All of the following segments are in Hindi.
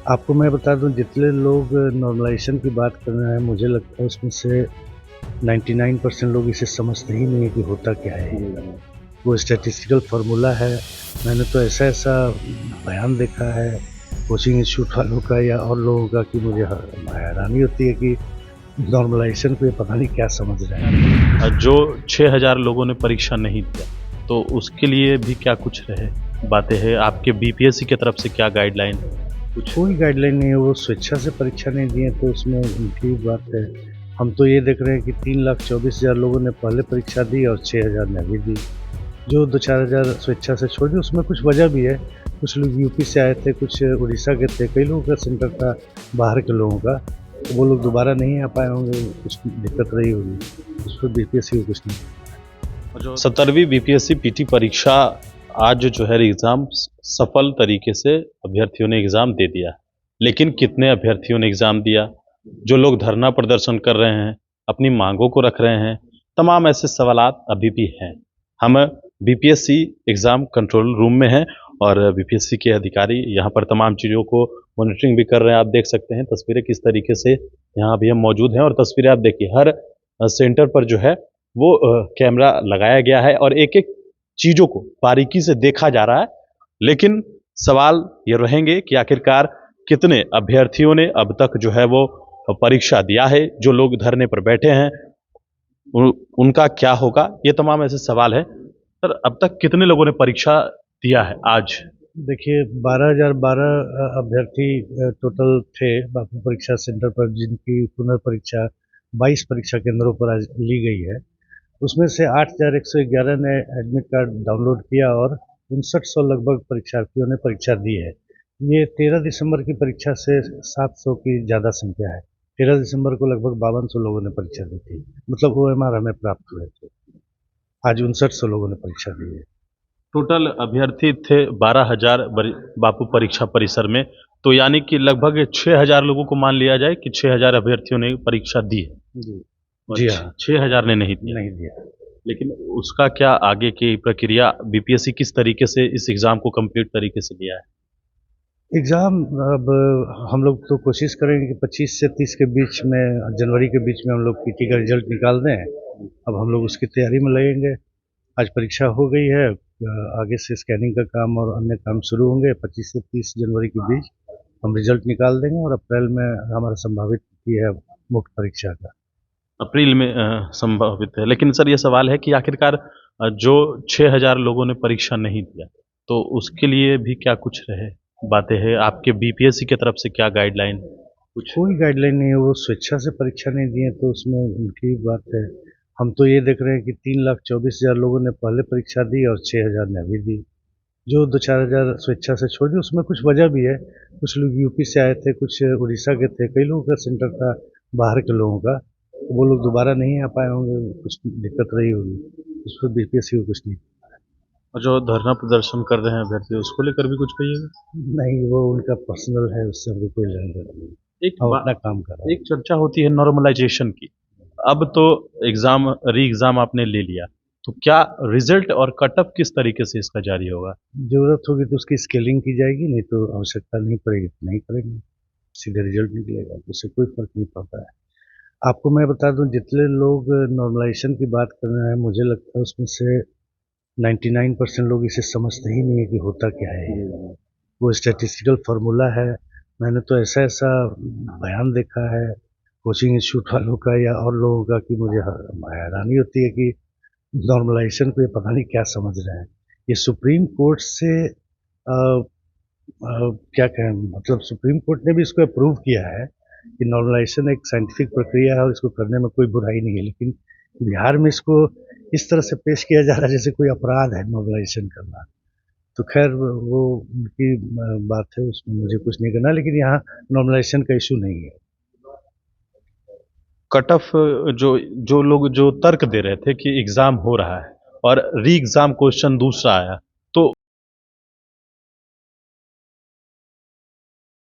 आपको मैं बता दूं, जितने लोग नॉर्मलाइजेशन की बात कर रहे हैं, मुझे लगता है उसमें से 99% लोग इसे समझते ही नहीं है कि होता क्या है। वो स्टैटिस्टिकल फार्मूला है। मैंने तो ऐसा-ऐसा बयान देखा है कोचिंग इंस्टीट्यूट वालों का या और लोगों का कि मुझे हैरानी होती है कि नॉर्मलाइजेशन को ये पता नहीं क्या समझ रहे हैं। जो 6000 लोगों ने परीक्षा नहीं दिया, तो उसके लिए भी क्या कुछ रहे बातें हैं? आपके बीपीएससी की तरफ से क्या गाइडलाइन कुछ? कोई गाइडलाइन नहीं है, वो स्वेच्छा से परीक्षा नहीं दिए तो उसमें उनकी बात है। हम तो ये देख रहे हैं कि 3,24,000 लोगों ने पहले परीक्षा दी और 6,000 ने अभी दी। जो 2-4 हज़ार स्वेच्छा से छोड़ दिए, उसमें कुछ वजह भी है। कुछ लोग यूपी से आए थे, कुछ उड़ीसा के थे, कई लोगों का सेंटर था बाहर के लोगों का, तो वो लोग दोबारा नहीं आ पाए होंगे, कुछ दिक्कत रही होगी। उसमें बीपीएससी को कुछ नहीं। जो 17वीं बीपीएससी पीटी परीक्षा आज जो है एग्ज़ाम सफल तरीके से अभ्यर्थियों ने एग्ज़ाम दे दिया। लेकिन कितने अभ्यर्थियों ने एग्ज़ाम दिया? जो लोग धरना प्रदर्शन कर रहे हैं, अपनी मांगों को रख रहे हैं, तमाम ऐसे सवालात अभी भी हैं। हम बीपीएससी एग्ज़ाम कंट्रोल रूम में हैं और बीपीएससी के अधिकारी यहाँ पर तमाम चीज़ों को मॉनिटरिंग भी कर रहे हैं। आप देख सकते हैं तस्वीरें किस तरीके से यहाँ अभी हम मौजूद हैं और तस्वीरें आप देखिए हर सेंटर पर जो है वो कैमरा लगाया गया है और एक-एक चीज़ों को बारीकी से देखा जा रहा है। लेकिन सवाल ये रहेंगे कि आखिरकार कितने अभ्यर्थियों ने अब तक जो है वो परीक्षा दिया है? जो लोग धरने पर बैठे हैं उनका क्या होगा? ये तमाम ऐसे सवाल हैं। सर अब तक कितने लोगों ने परीक्षा दिया है आज? देखिए, 12,012 अभ्यर्थी टोटल थे बापू परीक्षा सेंटर पर, जिनकी पुनर्परीक्षा 22 परीक्षा केंद्रों पर आज ली गई है। उसमें से 8,111 ने एडमिट कार्ड डाउनलोड किया और 5,900 लगभग परीक्षार्थियों ने परीक्षा दी है। ये 13 दिसंबर की परीक्षा से 700 की ज़्यादा संख्या है। 13 दिसंबर को लगभग 5200 लोगों ने परीक्षा दी थी, मतलब ओएमआर हमें प्राप्त हुए थे। आज 5,900 लोगों ने परीक्षा दी है। टोटल अभ्यर्थी थे 12,000 बापू परीक्षा परिसर में, तो यानी कि लगभग 6,000 लोगों को मान लिया जाए कि 6,000 अभ्यर्थियों ने परीक्षा दी है। जी। और जी हाँ। 6,000 ने नहीं दिया। नहीं दिया। लेकिन उसका क्या आगे की प्रक्रिया बीपीएससी किस तरीके से इस एग्ज़ाम को कंप्लीट तरीके से लिया है? एग्ज़ाम अब हम लोग तो कोशिश करेंगे कि 25 से 30 के बीच में, जनवरी के बीच में हम लोग पीटी का रिजल्ट निकाल दें। अब हम लोग उसकी तैयारी में लगेंगे। आज परीक्षा हो गई है, आगे से स्कैनिंग का काम और अन्य काम शुरू होंगे। 25 से 30 जनवरी के बीच हम रिजल्ट निकाल देंगे और अप्रैल में हमारा संभावित तिथि है मुख्य परीक्षा का। अप्रैल में संभावित है। लेकिन सर ये सवाल है कि आखिरकार जो 6,000 लोगों ने परीक्षा नहीं दिया, तो उसके लिए भी क्या कुछ रहे बातें हैं? आपके बीपीएससी की तरफ से क्या गाइडलाइन कुछ? कोई गाइडलाइन नहीं है, वो स्वेच्छा से परीक्षा नहीं दिए तो उसमें उनकी बात है। हम तो ये देख रहे हैं कि 3,24,000 लोगों ने पहले परीक्षा दी और 6,000 ने अभी दी। जो 2-4 हज़ार स्वेच्छा से छोड़ दिए, उसमें कुछ वजह भी है। कुछ लोग यूपी से आए थे, कुछ उड़ीसा के थे, कई लोगों का सेंटर था बाहर के लोगों का, तो वो लोग दोबारा नहीं आ पाए होंगे, कुछ दिक्कत रही होगी। उसमें बीपीएससी को कुछ नहीं। और जो धरना प्रदर्शन कर रहे हैं अभ्यर्थी उसको लेकर भी कुछ कहिएगा? नहीं, वो उनका पर्सनल है, उससे हमको कोई लेना-देना नहीं। एक हम बा अपना काम कर रहे हैं। एक चर्चा होती है नॉर्मलाइज़ेशन की। अब तो री-एग्ज़ाम आपने ले लिया, तो क्या रिज़ल्ट और कट ऑफ किस तरीके से इसका जारी होगा? ज़रूरत होगी तो उसकी स्केलिंग की जाएगी, नहीं तो आवश्यकता नहीं पड़ेगी तो नहीं करेंगे। सीधे रिजल्ट निकलेगा, उससे कोई फ़र्क नहीं पड़ता है। आपको मैं बता दूं, जितने लोग नॉर्मलाइजेशन की बात कर रहे हैं, मुझे लगता है उसमें से 99% लोग इसे समझते ही नहीं है कि होता क्या है। वो स्टैटिस्टिकल फार्मूला है। मैंने तो ऐसा-ऐसा बयान देखा है कोचिंग इंस्टीट्यूट वालों का या और लोगों का कि मुझे हैरानी होती है कि नॉर्मलाइजेशन को ये पता नहीं क्या समझ रहे हैं। ये सुप्रीम कोर्ट से क्या कहें, मतलब सुप्रीम कोर्ट ने भी इसको अप्रूव किया है कि नॉर्मलाइजेशन एक साइंटिफिक प्रक्रिया है और इसको करने में कोई बुराई नहीं है। लेकिन बिहार में इसको इस तरह से पेश किया जा रहा है जैसे कोई अपराध है नॉर्मलाइजेशन करना। तो खैर वो उनकी बात है, उसमें मुझे कुछ नहीं करना, लेकिन यहाँ नॉर्मलाइजेशन का इशू नहीं है। कट ऑफ जो जो लोग जो तर्क दे रहे थे कि एग्ज़ाम हो रहा है और री-एग्ज़ाम क्वेश्चन दूसरा आया, तो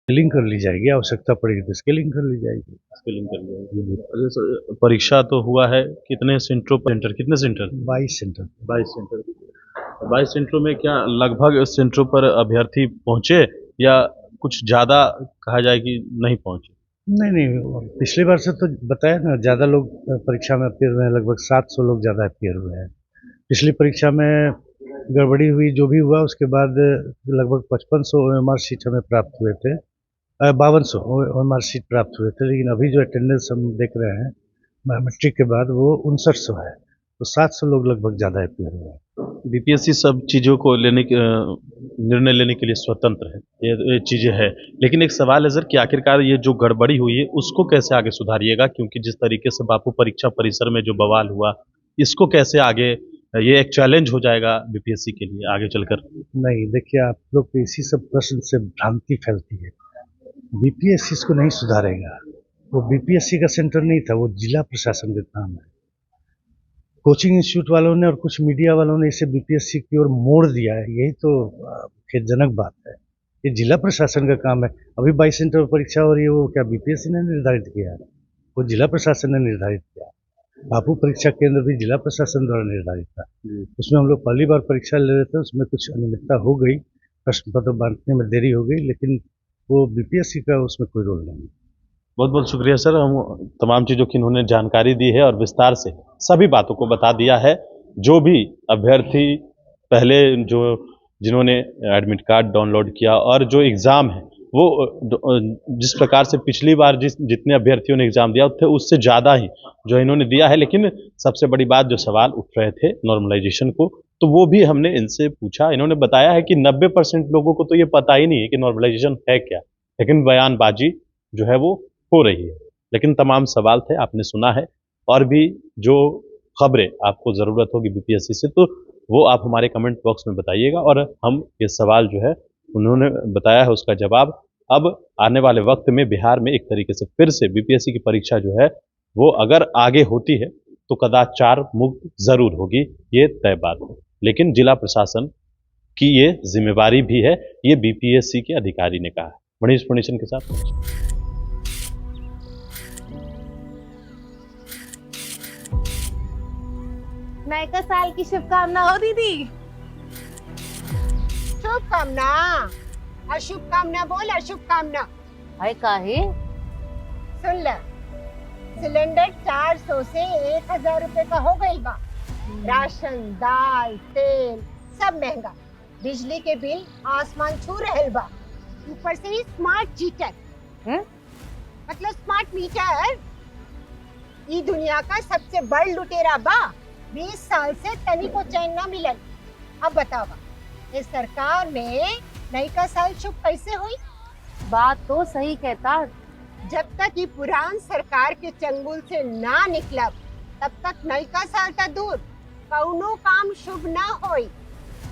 स्केलिंग कर ली जाएगी, आवश्यकता पड़ेगी तो स्केलिंग कर ली जाएगी। स्पेलिंग कर लिया। जैसे परीक्षा तो हुआ है, कितने सेंटरों पर कितने सेंटर? 22 सेंटर। 22 सेंटर। 22 सेंटरों में क्या लगभग सेंटरों पर अभ्यर्थी पहुँचे या कुछ ज़्यादा कहा जाए कि नहीं पहुँचे? नहीं, पिछली बार से तो बताया ना, ज़्यादा लोग परीक्षा में अपियर हुए हैं, लगभग 700 लोग ज़्यादा अपियर हुए हैं। पिछली परीक्षा में गड़बड़ी हुई, जो भी हुआ उसके बाद लगभग 5500 OMR सीट हमें प्राप्त हुए थे, 5200 OMR सीट प्राप्त हुए थे, लेकिन अभी जो अटेंडेंस हम देख रहे हैं मैट्रिक के बाद वो 5900 है, तो 700 लोग लगभग ज़्यादा अपियर हुए हैं। बीपीएससी सब चीज़ों को लेने के निर्णय लेने के लिए स्वतंत्र है, ये चीज़ें हैं। लेकिन एक सवाल है सर कि आखिरकार ये जो गड़बड़ी हुई है उसको कैसे आगे सुधारिएगा? क्योंकि जिस तरीके से बापू परीक्षा परिसर में जो बवाल हुआ, इसको कैसे आगे, ये एक चैलेंज हो जाएगा बीपीएससी के लिए आगे चलकर? नहीं, देखिए आप लोग को इसी सब प्रश्न से भ्रांति फैलती है। बीपीएससी इसको नहीं सुधारेगा, वो बीपीएससी का सेंटर नहीं था, वो जिला प्रशासन का काम है। कोचिंग इंस्टीट्यूट वालों ने और कुछ मीडिया वालों ने इसे बीपीएससी की ओर मोड़ दिया है, यही तो खेदजनक बात है। ये जिला प्रशासन का काम है। अभी 22 सेंटर पर परीक्षा हो रही है, वो क्या बीपीएससी ने निर्धारित किया है? वो जिला प्रशासन ने निर्धारित किया। बापू परीक्षा केंद्र भी जिला प्रशासन द्वारा निर्धारित था। उसमें हम लोग पहली बार परीक्षा ले रहे थे, उसमें कुछ अनियमितता हो गई, प्रश्न पत्र बांटने में देरी हो गई, लेकिन वो बीपीएससी का उसमें कोई रोल नहीं। बहुत बहुत शुक्रिया सर, हम तमाम चीज़ों की इन्होंने जानकारी दी है और विस्तार से सभी बातों को बता दिया है। जो भी अभ्यर्थी पहले जो जिन्होंने एडमिट कार्ड डाउनलोड किया और जो एग्ज़ाम है वो जिस प्रकार से पिछली बार जितने अभ्यर्थियों ने एग्ज़ाम दिया थे उससे ज़्यादा ही जो इन्होंने दिया है। लेकिन सबसे बड़ी बात, जो सवाल उठ रहे थे नॉर्मलाइजेशन को, तो वो भी हमने इनसे पूछा। इन्होंने बताया है कि 90% लोगों को तो ये पता ही नहीं है कि नॉर्मलाइजेशन है क्या, लेकिन बयानबाजी जो है वो हो रही है। लेकिन तमाम सवाल थे, आपने सुना है। और भी जो खबरें आपको ज़रूरत होगी बीपीएससी से, तो वो आप हमारे कमेंट बॉक्स में बताइएगा और हम ये सवाल जो है उन्होंने बताया है उसका जवाब अब आने वाले वक्त में बिहार में एक तरीके से फिर से बीपीएससी की परीक्षा जो है वो अगर आगे होती है तो कदाचार मुक्त ज़रूर होगी, ये तय बात है। लेकिन जिला प्रशासन की ये जिम्मेवारी भी है, ये बीपीएससी के अधिकारी ने कहा है। बड़ी इंफॉर्मेशन के साथ नए का साल की शुभकामना हो दीदी। शुभकामना, अशुभकामना बोल, अशुभकामना। हाय काहे? सुन ले, सिलेंडर 400 से 1000 रुपए का हो गई बा। राशन, दाल, तेल सब महंगा, बिजली के बिल आसमान छू रहल बा। ऊपर से ही स्मार्ट मीटर, मतलब स्मार्ट मीटर ई दुनिया का सबसे बड़ लुटेरा बा। 20 साल से तनी को चैन ना मिलन। अब बतावा, इस सरकार में नई का साल शुभ कैसे हुई? बात तो सही कहता। जब तक ये पुरान सरकार के चंगुल से ना निकलब, तब तक नई का साल तक दूर, कौनो काम शुभ ना होई।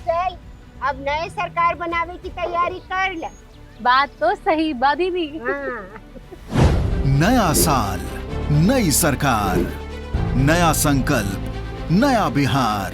चल, अब नए सरकार बनावे की तैयारी कर ले। बात तो सही बा दीदी। नया साल, नई सरकार, नया संकल्प, नया बिहार।